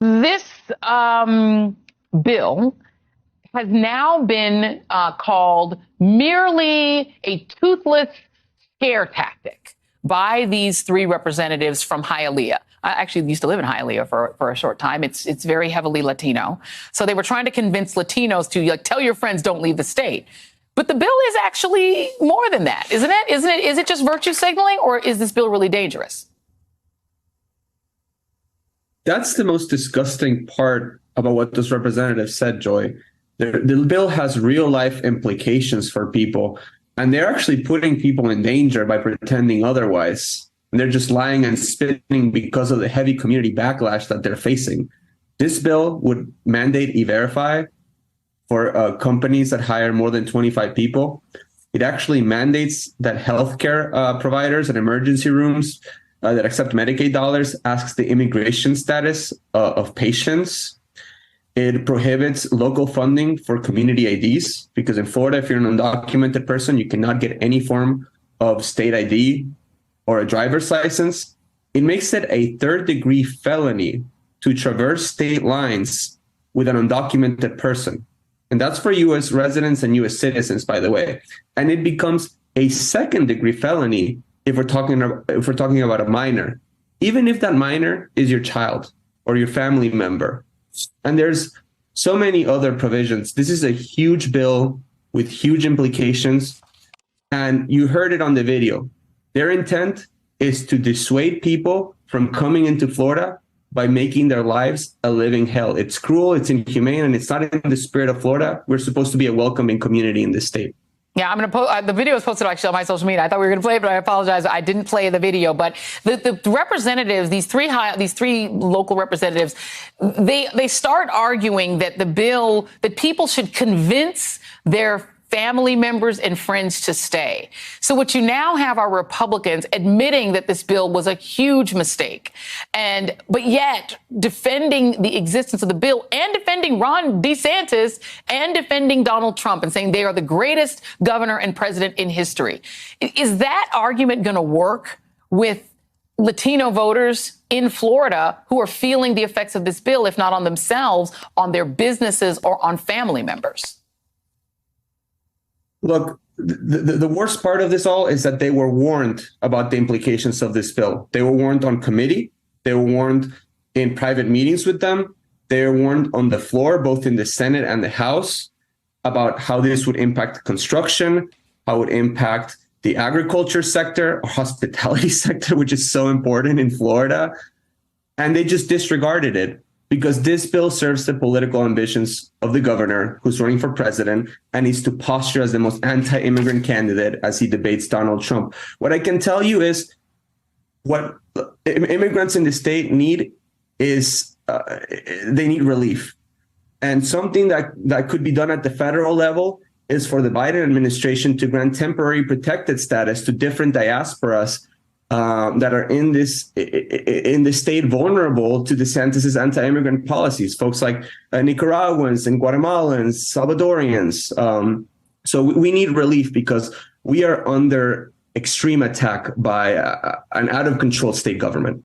This bill has now been called merely a toothless scare tactic by these three representatives from Hialeah. I actually used to live in Hialeah for a short time. It's very heavily Latino. So they were trying to convince Latinos to tell your friends don't leave the state. But the bill is actually more than that, isn't it? Is it just virtue signaling, or is this bill really dangerous? That's the most disgusting part about what those representatives said, Joy. The bill has real life implications for people, and they're actually putting people in danger by pretending otherwise. And they're just lying and spinning because of the heavy community backlash that they're facing. This bill would mandate E-Verify for companies that hire more than 25 people. It actually mandates that healthcare providers and emergency rooms that accept Medicaid dollars asks the immigration status of patients. It prohibits local funding for community IDs, because in Florida, if you're an undocumented person, you cannot get any form of state ID or a driver's license. It makes it a third-degree felony to traverse state lines with an undocumented person. And that's for U.S. residents and U.S. citizens, by the way. And it becomes a second-degree felony if we're talking about a minor, even if that minor is your child or your family member. And there's so many other provisions. This is a huge bill with huge implications. And you heard it on the video. Their intent is to dissuade people from coming into Florida by making their lives a living hell. It's cruel, it's inhumane, and it's not in the spirit of Florida. We're supposed to be a welcoming community in this state. Yeah, I'm going to post, the video is posted actually on my social media. I thought we were going to play it, but I apologize. I didn't play the video. But the representatives, these three local representatives, they start arguing that the bill, that people should convince their family members and friends to stay. So what you now have are Republicans admitting that this bill was a huge mistake, but yet defending the existence of the bill and defending Ron DeSantis and defending Donald Trump and saying they are the greatest governor and president in history. Is that argument going to work with Latino voters in Florida who are feeling the effects of this bill, if not on themselves, on their businesses or on family members? Look, the worst part of this all is that they were warned about the implications of this bill. They were warned on committee. They were warned in private meetings with them. They were warned on the floor, both in the Senate and the House, about how this would impact construction, how it would impact the agriculture sector or hospitality sector, which is so important in Florida. And they just disregarded it, because this bill serves the political ambitions of the governor who's running for president and needs to posture as the most anti-immigrant candidate as he debates Donald Trump. What I can tell you is what immigrants in the state need is they need relief. And something that could be done at the federal level is for the Biden administration to grant temporary protected status to different diasporas that are in the state vulnerable to DeSantis' anti-immigrant policies, folks like Nicaraguans and Guatemalans, Salvadorians. So we need relief because we are under extreme attack by an out-of-control state government.